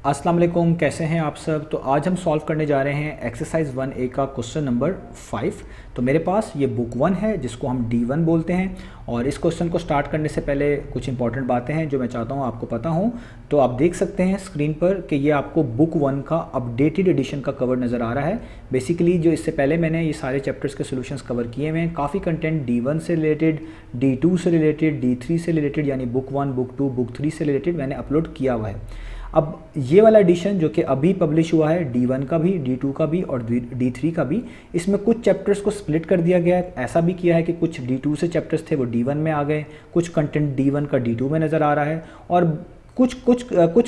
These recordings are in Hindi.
अस्सलाम वालेकुम, कैसे हैं आप सब। तो आज हम सॉल्व करने जा रहे हैं एक्सरसाइज 1A का क्वेश्चन नंबर 5। तो मेरे पास ये बुक 1 है जिसको हम D1 बोलते हैं। और इस क्वेश्चन को स्टार्ट करने से पहले कुछ इंपॉर्टेंट बातें हैं जो मैं चाहता हूँ आपको पता हो। तो आप देख सकते हैं स्क्रीन पर कि ये आपको बुक 1 का अपडेटेड एडिशन का कवर नज़र आ रहा है। बेसिकली जो इससे पहले मैंने ये सारे चैप्टर्स के सोल्यूशंस कवर किए हुए हैं। काफ़ी कंटेंट D1 से रिलेटेड, D2 से रिलेटेड, D3 से रिलेटेड, यानी बुक 1, बुक 2, बुक 3 से रिलेटेड मैंने अपलोड किया हुआ है। अब ये वाला एडिशन जो कि अभी पब्लिश हुआ है, D1 का भी, D2 का भी और D3 का भी, इसमें कुछ चैप्टर्स को स्प्लिट कर दिया गया है। ऐसा भी किया है कि कुछ D2 से चैप्टर्स थे वो D1 में आ गए, कुछ कंटेंट D1 का D2 में नज़र आ रहा है और कुछ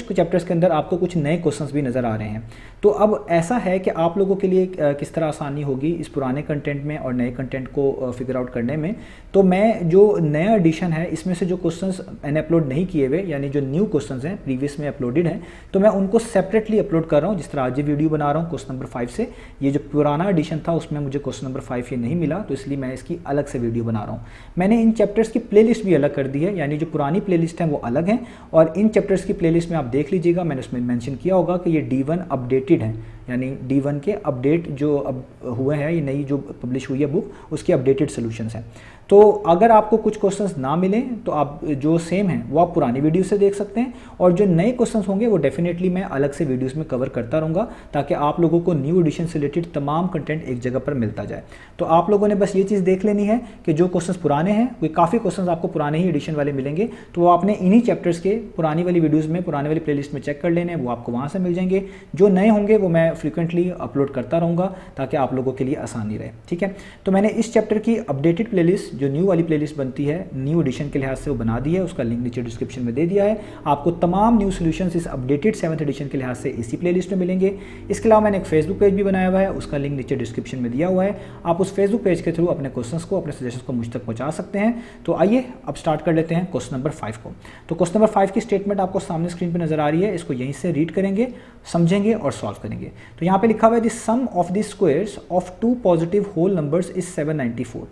चैप्टर्स के अंदर आपको कुछ नए क्वेश्चंस भी नज़र आ रहे हैं। तो अब ऐसा है कि आप लोगों के लिए किस तरह आसानी होगी इस पुराने कंटेंट में और नए कंटेंट को फिगर आउट करने में। तो मैं जो नया एडिशन है इसमें से जो क्वेश्चंस मैंने अपलोड नहीं किए हुए, यानी जो न्यू क्वेश्चंस हैं प्रीवियस में अपलोडेड हैं, तो मैं उनको सेपरेटली अपलोड कर रहा हूँ। जिस तरह आज ये वीडियो बना रहा हूँ क्वेश्चन नंबर 5 से, ये जो पुराना एडिशन था उसमें मुझे क्वेश्चन नंबर 5 ये नहीं मिला, तो इसलिए मैं इसकी अलग से वीडियो बना रहा हूँ। मैंने इन चैप्टर्स की प्लेलिस्ट भी अलग कर दी है, यानी जो पुरानी प्लेलिस्ट है वो अलग है और इन चैप्टर्स की प्लेलिस्ट में आप देख लीजिएगा, मैंने उसमें मेंशन किया होगा कि ये D1 अपडेटेड है, यानी D1 के अपडेट जो अब हुए हैं, ये नई जो पब्लिश हुई है बुक, उसके अपडेटेड सॉल्यूशंस हैं। तो अगर आपको कुछ क्वेश्चंस ना मिलें तो आप जो सेम हैं वो आप पुरानी वीडियो से देख सकते हैं और जो नए क्वेश्चंस होंगे वो डेफिनेटली मैं अलग से वीडियोस में कवर करता रहूँगा ताकि आप लोगों को न्यू एडिशन से रिलेटेड तमाम कंटेंट एक जगह पर मिलता जाए। तो आप लोगों ने बस ये चीज़ देख लेनी है कि जो क्वेश्चंस पुराने हैं, कोई काफ़ी क्वेश्चंस आपको पुराने ही एडिशन वाले मिलेंगे, तो वो आपने इन्हीं चैप्टर्स के पुरानी वाली वीडियोज़ में, पुराने वाली प्लेलिस्ट में चेक कर लेने, वो आपको वहाँ से मिल जाएंगे। जो नए होंगे वो मैं फ्रिक्वेंटली अपलोड करता रहूँगा ताकि आप लोगों के लिए आसानी रहे। ठीक है, तो मैंने इस चैप्टर की अपडेटेड प्लेलिस्ट, जो न्यू वाली प्लेलिस्ट बनती है न्यू एडिशन के लिहाज से, वो बना दी है। उसका लिंक नीचे डिस्क्रिप्शन में दे दिया है। आपको तमाम न्यू सॉल्यूशंस इस अपडेटेड 7th एडिशन के लिहाज से इसी प्लेलिस्ट में मिलेंगे। इसके अलावा मैंने एक फेसबुक पेज भी बनाया हुआ है, उसका लिंक नीचे डिस्क्रिप्शन में दिया हुआ है। आप उस फेसबुक पेज के थ्रू अपने क्वेश्चंस को, अपने सजेशंस को मुझ तक पहुंचा सकते हैं। तो आइए अब स्टार्ट कर लेते हैं क्वेश्चन नंबर 5 को। तो क्वेश्चन नंबर 5 की स्टेटमेंट आपको सामने स्क्रीन पर नजर आ रही है, इसको यहीं से रीड करेंगे, समझेंगे और सॉल्व करेंगे। तो यहाँ पे लिखा हुआ है the sum of the squares of 2 positive whole numbers is 794।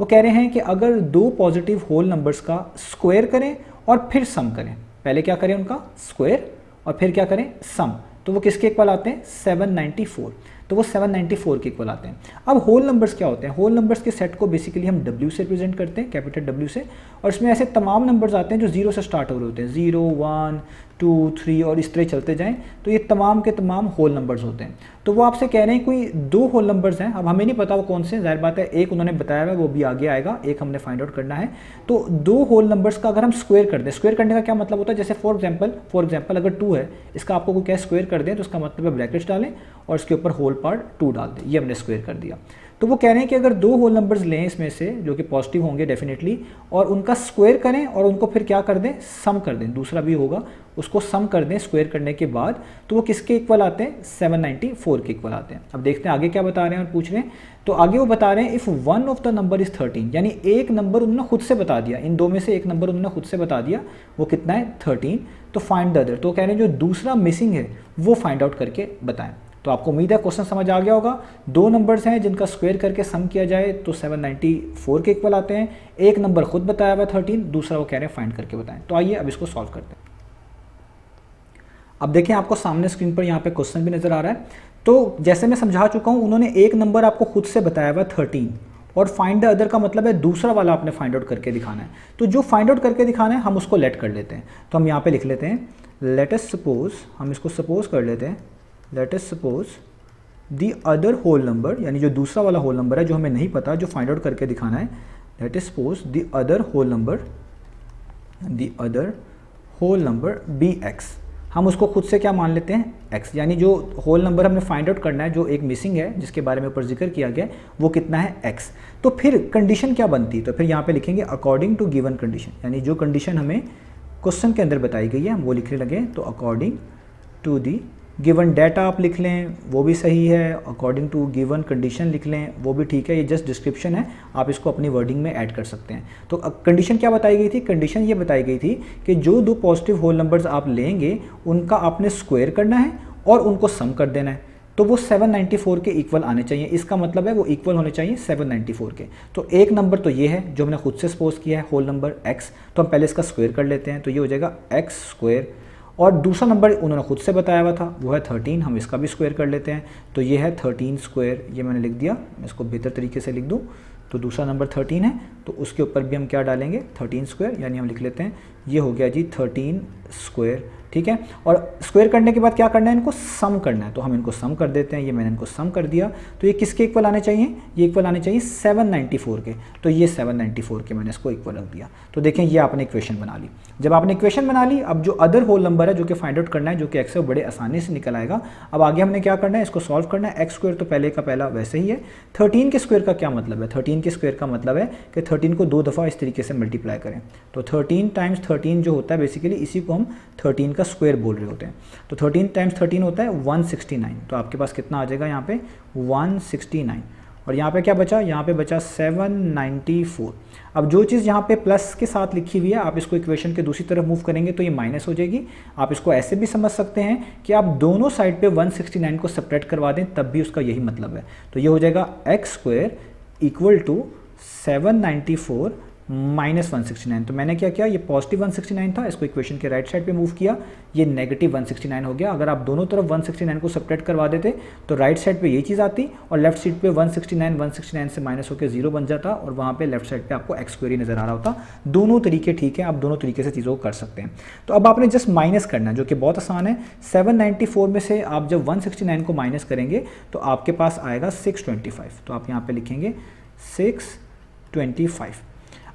वो कह रहे हैं कि अगर 2 पॉजिटिव होल नंबर्स का स्क्वायर करें और फिर सम करें, पहले क्या करें उनका स्क्वायर और फिर क्या करें सम, तो वो किसके इक्वल आते हैं 794। तो वो 794 के इक्वल आते हैं। अब होल नंबर्स क्या होते हैं? होल नंबर्स के सेट को बेसिकली हम W से रिप्रेजेंट करते हैं, कैपिटल W से, और इसमें ऐसे तमाम नंबर्स आते हैं जो 0 से स्टार्ट हो रहे होते हैं, 0, 1, 2, 3 और इस तरह चलते जाएं, तो ये तमाम के तमाम होल नंबर्स होते हैं। तो वो आपसे कह रहे हैं कोई 2 होल नंबर्स हैं, अब हमें नहीं पता वो कौन से, जाहिर बात है एक उन्होंने बताया हुआ है वो भी आगे आएगा, एक हमने फाइंड आउट करना है। तो 2 होल नंबर्स का अगर हम स्क्वायर कर दें, स्क्वायर करने का क्या मतलब होता है, जैसे फॉर एग्जाम्पल अगर 2 है, इसका आपको कोई क्या स्क्वायर कर दें तो उसका मतलब है ब्रैकेट्स डालें और इसके ऊपर होल पार्ट 2 डाल दें, ये हमने स्क्वायर कर दिया। तो वो कह रहे हैं कि अगर 2 होल नंबर्स लें इसमें से जो कि पॉजिटिव होंगे डेफिनेटली, और उनका स्क्वायर करें और उनको फिर क्या कर दें, सम कर दें, दूसरा भी होगा उसको सम कर दें स्क्वायर करने के बाद, तो वो किसके इक्वल आते हैं 794 के इक्वल आते हैं। अब देखते हैं आगे क्या बता रहे हैं और पूछ रहे हैं। तो आगे वो बता रहे हैं if one of the number is 13, यानी एक नंबर उन्होंने खुद से बता दिया, इन 2 में से एक नंबर उन्होंने खुद से बता दिया, वो कितना है 13, तो फाइंड द अदर। तो कह रहे हैं जो दूसरा मिसिंग है वो फाइंड आउट करके बताएं। तो आपको उम्मीद है क्वेश्चन समझ आ गया होगा। 2 नंबर्स हैं जिनका स्क्वायर करके सम किया जाए तो 794 के इक्वल आते हैं। एक नंबर खुद बताया हुआ 13, दूसरा वो कह रहे हैं फाइंड करके बताएं। तो आइए अब इसको सॉल्व करते हैं। अब देखें आपको सामने स्क्रीन पर यहाँ पे क्वेश्चन भी नजर आ रहा है। तो जैसे मैं समझा चुका हूँ, उन्होंने एक नंबर आपको खुद से बताया हुआ 13 और फाइंड द अदर का मतलब है दूसरा वाला आपने फाइंड आउट करके दिखाना है। तो जो फाइंड आउट करके दिखाना है हम उसको लेट कर लेते हैं। तो हम यहाँ पे लिख लेते हैं लेट अस सपोज, हम इसको सपोज कर लेते हैं, let us suppose the other whole number, यानी जो दूसरा वाला होल नंबर है जो हमें नहीं पता, जो फाइंड आउट करके दिखाना है, let us suppose the other whole number bx, हम उसको खुद से क्या मान लेते हैं x, यानी जो होल नंबर हमने फाइंड आउट करना है जो एक मिसिंग है जिसके बारे में ऊपर जिक्र किया गया वो कितना है x। तो फिर कंडीशन क्या बनती है, तो फिर यहाँ पे लिखेंगे अकॉर्डिंग टू गिवन कंडीशन, यानी जो कंडीशन हमें क्वेश्चन के अंदर बताई गई है हम वो लिखने लगे। तो according to the given data आप लिख लें वो भी सही है, अकॉर्डिंग टू गिवन कंडीशन लिख लें वो भी ठीक है, ये जस्ट डिस्क्रिप्शन है, आप इसको अपनी वर्डिंग में ऐड कर सकते हैं। तो कंडीशन क्या बताई गई थी, कंडीशन ये बताई गई थी कि जो 2 पॉजिटिव होल नंबर्स आप लेंगे उनका आपने स्क्वायर करना है और उनको सम कर देना है, तो वो 794 के इक्वल आने चाहिए। इसका मतलब है वो इक्वल होने चाहिए 794 के। तो एक नंबर तो ये है जो हमने खुद से सपोज किया है होल नंबर x, तो हम पहले इसका स्क्वायर कर लेते हैं, तो ये हो जाएगा x स्क्वायर और दूसरा नंबर उन्होंने खुद से बताया हुआ था, वो है 13, हम इसका भी स्क्वायर कर लेते हैं। तो ये है 13 स्क्वायर, ये मैंने लिख दिया, मैं इसको बेहतर तरीके से लिख दूँ। तो दूसरा नंबर 13 है, तो उसके ऊपर भी हम क्या डालेंगे 13 स्क्वायर, यानी हम लिख लेते हैं ये हो गया जी 13 स्क्वायर, ठीक है। और स्क्वायर करने के बाद क्या करना है, इनको सम करना है, तो हम इनको सम कर देते हैं। ये मैंने इनको सम कर दिया, तो ये किसके इक्वल आने चाहिए, ये इक्वल आने चाहिए 794 के। तो ये 794 के मैंने इसको इक्वल रख दिया। तो देखें ये आपने इक्वेशन बना ली। जब आपने इक्वेशन बना ली, अब जो अदर होल नंबर है जो कि फाइंड आउट करना है, जो कि एक्स से बड़े आसानी से निकल आएगा। अब आगे हमने क्या करना है, इसको सॉल्व करना है। एक्स स्क्वायर तो पहले का पहला वैसे ही है। 13 के स्क्वायर का क्या मतलब है, 13 के स्क्वायर का मतलब है कि 13 को 2 दफ़ा इस तरीके से मल्टीप्लाई करें। तो 13 टाइम्स 13 जो होता है बेसिकली इसी को हम 13 का स्क्वायर बोल रहे होते हैं। तो 13 टाइम्स 13 होता है 169। तो आपके पास कितना आ जाएगा यहाँ पे 169, और यहाँ पे क्या बचा, यहाँ पे बचा 794। अब जो चीज़ यहाँ पे प्लस के साथ लिखी हुई है, आप इसको इक्वेशन के दूसरी तरफ मूव करेंगे तो ये माइनस हो जाएगी। आप इसको ऐसे भी समझ सकते हैं कि आप दोनों साइड पे 169 को सब्ट्रैक्ट करवा दें, तब भी उसका यही मतलब है। तो ये हो जाएगा x square equal to 794 minus 169। तो मैंने क्या किया, ये पॉजिटिव 169 था, इसको इक्वेशन के राइट साइड पे मूव किया, ये नेगेटिव 169 हो गया। अगर आप दोनों तरफ 169 को सब्ट्रैक्ट करवा देते तो राइट साइड पे ये चीज़ आती और लेफ्ट साइड पे 169 से माइनस होकर 0 बन जाता, और वहाँ पे लेफ्ट साइड पे आपको एक्स स्क्वायर ही नजर आ रहा होता। दोनों तरीके ठीक है, आप दोनों तरीके से चीज़ों को कर सकते हैं। तो अब आपने जस्ट माइनस करना है, जो कि बहुत आसान है। 794 में से आप जब 169 को माइनस करेंगे तो आपके पास आएगा 625। तो आप यहाँ पे लिखेंगे 625।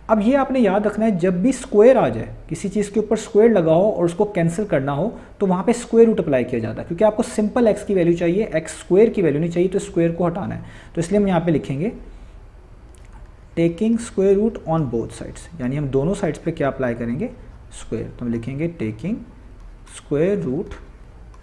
अब ये आपने याद रखना है, जब भी स्क्वायर आ जाए, किसी चीज़ के ऊपर स्क्वायर लगा हो और उसको कैंसिल करना हो, तो वहाँ पे स्क्वायर रूट अप्लाई किया जाता है, क्योंकि आपको सिंपल एक्स की वैल्यू चाहिए, एक्स स्क्वायर की वैल्यू नहीं चाहिए, तो स्क्वायर को हटाना है। तो इसलिए हम यहाँ पे लिखेंगे taking square root on both sides, यानी हम दोनों साइड्स पे क्या अप्लाई करेंगे, स्क्वायर। तो हम लिखेंगे taking square root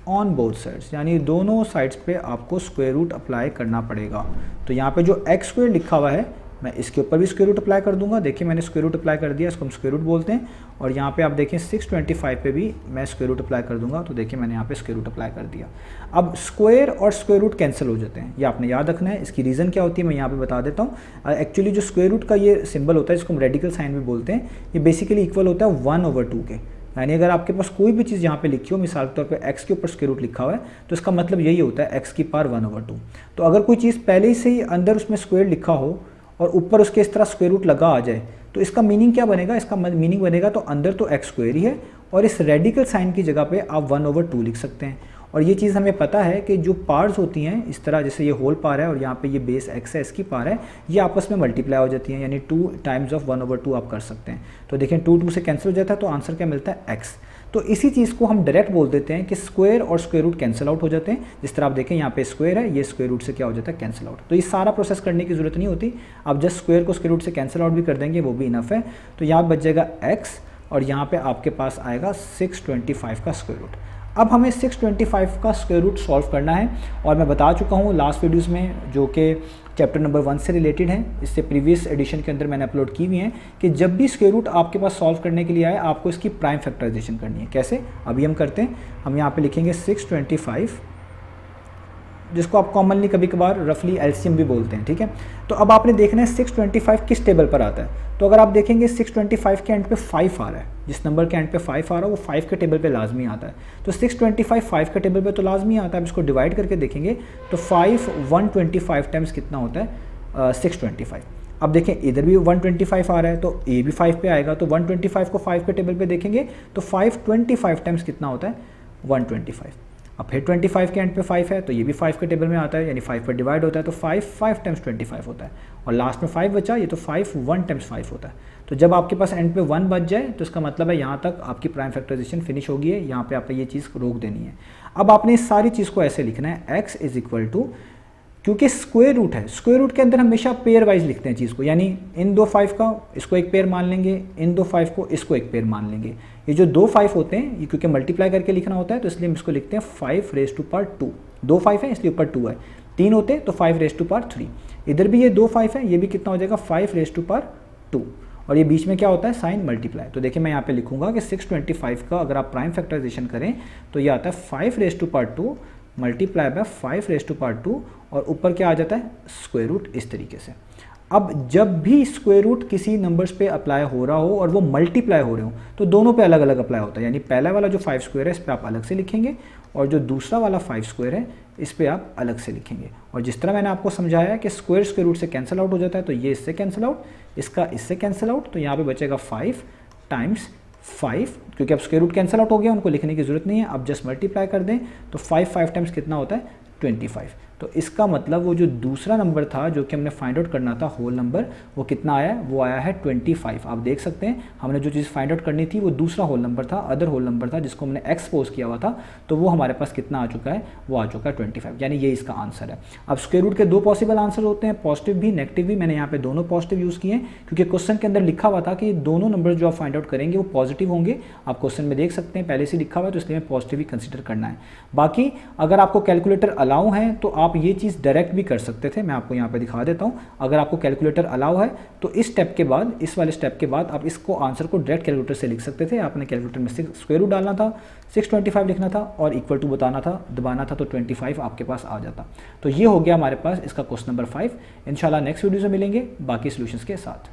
on both sides, यानी दोनों साइड्स पे आपको स्क्वायर रूट अप्लाई करना पड़ेगा। तो यहाँ पे जो एक्स स्क्वायर लिखा हुआ है, मैं इसके ऊपर भी स्क्वायर रूट अप्लाई कर दूंगा। देखिए मैंने स्क्वायर रूट अप्लाई कर दिया, इसको हम स्क्वायर रूट बोलते हैं। और यहाँ पे आप देखें 625 पे भी मैं स्क्वायर रूट अप्लाई कर दूंगा। तो देखिए मैंने यहाँ पे स्क्वायर रूट अप्लाई कर दिया। अब स्क्वायर और स्क्वायर रूट कैंसिल हो जाते हैं, ये आपने याद रखना है। इसकी रीज़न क्या होती है मैं यहाँ पे बता देता हूँ। एक्चुअली जो स्क्वायर रूट का ये सिंबल होता है, जिसको हम रेडिकल साइन भी बोलते हैं, ये बेसिकली इक्वल होता है 1/2 के। यानी अगर आपके पास कोई भी चीज़ यहाँ पे लिखी हो, मिसाल के तौर पे x के ऊपर स्क्वायर रूट लिखा हुआ है, तो इसका मतलब यही होता है x की पावर 1/2। तो अगर कोई चीज़ पहले से ही अंदर उसमें स्क्वायर लिखा हो और ऊपर उसके इस तरह स्क्वायर रूट लगा आ जाए, तो इसका मीनिंग क्या बनेगा, इसका मीनिंग बनेगा तो अंदर तो एक्स स्क्वायर ही है, और इस रेडिकल साइन की जगह पे आप 1/2 लिख सकते हैं। और ये चीज़ हमें पता है कि जो पार्ट्स होती हैं इस तरह, जैसे ये होल पार है और यहाँ पे ये बेस एक्स है, इसकी पार है, ये आपस में मल्टीप्लाई हो जाती हैं, यानी 2 टाइम्स ऑफ 1/2 आप कर सकते हैं। तो देखें 2 से कैंसिल हो जाता है, तो आंसर क्या मिलता है एक्स। तो इसी चीज़ को हम डायरेक्ट बोल देते हैं कि स्क्वायर और स्क्वायर रूट कैंसिल आउट हो जाते हैं। जिस तरह आप देखें यहाँ पे स्क्वायर है, ये स्क्वायर रूट से क्या हो जाता है, कैंसिल आउट। तो ये सारा प्रोसेस करने की जरूरत नहीं होती, आप जस्ट स्क्वायर को स्क्वायर रूट से कैंसिल आउट भी कर देंगे, वो भी इनफ है। तो यहाँ बच जाएगा एक्स, और यहाँ पे आपके पास आएगा 625 का स्क्वायर रूट। अब हमें 625 का स्क्वायर रूट सॉल्व करना है, और मैं बता चुका हूँ लास्ट वीडियोज़ में, जो कि चैप्टर नंबर 1 से रिलेटेड है, इससे प्रीवियस एडिशन के अंदर मैंने अपलोड की हुई हैं, कि जब भी स्क्वायर रूट आपके पास सॉल्व करने के लिए आए, आपको इसकी प्राइम फैक्टराइजेशन करनी है। कैसे, अभी हम करते हैं। हम यहाँ पे लिखेंगे 625, जिसको आप कॉमनली कभी कभार रफली एलसीएम भी बोलते हैं, ठीक है। तो अब आपने देखना है 625 किस टेबल पर आता है। तो अगर आप देखेंगे 625 के एंड पे 5 आ रहा है, जिस नंबर के एंड पे 5 आ रहा है वो 5 के टेबल पे लाजमी आता है। तो 625 5 के टेबल पे तो लाजमी आता है। अब इसको डिवाइड करके देखेंगे तो 5 125 टाइम्स कितना होता है, 625। अब देखें इधर भी 125 आ रहा है, तो ये भी 5 पे आएगा। तो 125 को 5 के टेबल पे देखेंगे तो 525 टाइम्स कितना होता है, 125। अब फिर 25 के एंड पे 5 है, तो ये भी 5 के टेबल में आता है, यानी 5 पर डिवाइड होता है, तो 5 टाइम्स 25 होता है, और लास्ट में 5 बचा, ये तो 5 1 टाइम्स 5 होता है। तो जब आपके पास एंड पे 1 बच जाए तो इसका मतलब है यहाँ तक आपकी प्राइम फैक्टराइजेशन फिनिश होगी है, यहाँ पे आपने ये चीज़ रोक देनी है। अब आपने इस सारी चीज़ को ऐसे लिखना है, x इज इक्वल टू, क्योंकि स्क्वायर रूट है, स्क्वायर रूट के अंदर हमेशा पेयर वाइज लिखते हैं चीज़ को, यानी इन 2 5 का इसको एक पेयर मान लेंगे, इन 2 5 को इसको एक पेयर मान लेंगे। ये जो 2 5 होते हैं, ये क्योंकि मल्टीप्लाई करके लिखना होता है, तो इसलिए हम इसको लिखते हैं 5 रेज़ टू पावर 2। 2 5 है इसलिए ऊपर 2 है, 3 होते तो 5 रेज़ टू पावर 3। इधर भी ये 2 5 है, ये भी कितना हो जाएगा 5 रेज़ टू पावर 2, और ये बीच में क्या होता है, साइन मल्टीप्लाई। तो देखिए मैं यहाँ पे लिखूंगा कि 625 का अगर आप प्राइम फैक्टराइजेशन करें तो ये आता है 5 raise to power 2 multiply by 5 raise to power 2, और ऊपर क्या आ जाता है, स्क्वायर रूट, इस तरीके से। अब जब भी स्क्वायर रूट किसी नंबर्स पे अप्लाई हो रहा हो और वो मल्टीप्लाई हो रहे हो तो दोनों पे अलग अलग अप्लाई होता है, यानी पहला वाला जो 5 स्क्वायर है इस पर आप अलग से लिखेंगे और जो दूसरा वाला 5 स्क्वायर है इस पर आप अलग से लिखेंगे। और जिस तरह मैंने आपको समझाया कि स्क्वायर रूट से कैंसिल आउट हो जाता है, तो ये इससे कैंसिल आउट, इसका इससे कैंसिल आउट, तो यहाँ पे बचेगा 5 टाइम्स 5, क्योंकि अब स्क्वायर रूट कैंसिल आउट हो गया, उनको लिखने की जरूरत नहीं है, अब जस्ट मल्टीप्लाई कर दें तो 5 टाइम्स कितना होता है 25। तो इसका मतलब वो जो दूसरा नंबर था जो कि हमने फाइंड आउट करना था होल नंबर, वो कितना आया है, वो आया है 25। आप देख सकते हैं हमने जो चीज़ फाइंड आउट करनी थी वो दूसरा होल नंबर था, अदर होल नंबर था जिसको हमने एक्सपोज किया हुआ था, तो वो हमारे पास कितना आ चुका है, वो आ चुका है 25, यानी ये इसका आंसर है। अब स्क्वायर रूट के दो पॉसिबल आंसर होते हैं, पॉजिटिव भी नेगेटिव भी। मैंने यहाँ पे दोनों पॉजिटिव यूज़ किए हैं क्योंकि क्वेश्चन के अंदर लिखा हुआ था कि दोनों नंबर जो आप फाइंड आउट करेंगे वो पॉजिटिव होंगे। आप क्वेश्चन में देख सकते हैं पहले से लिखा हुआ है, तो इसलिए हमें पॉजिटिव ही कंसिडर करना है। बाकी अगर आपको कैलकुलेटर अलाउ है तो आप ये चीज़ डायरेक्ट भी कर सकते थे, मैं आपको यहाँ पे दिखा देता हूँ। अगर आपको कैलकुलेटर अलाउ है तो इस स्टेप के बाद, इस वाले स्टेप के बाद आप इसको आंसर को डायरेक्ट कैलकुलेटर से लिख सकते थे। आपने कैलकुलेटर में स्क्वायर रूट डालना था, 625 लिखना था और इक्वल टू बताना था, दबाना था, तो 25 आपके पास आ जाता। तो ये हो गया हमारे पास इसका क्वेश्चन नंबर 5। इंशाल्लाह नेक्स्ट वीडियो में मिलेंगे बाकी सॉल्यूशंस के साथ।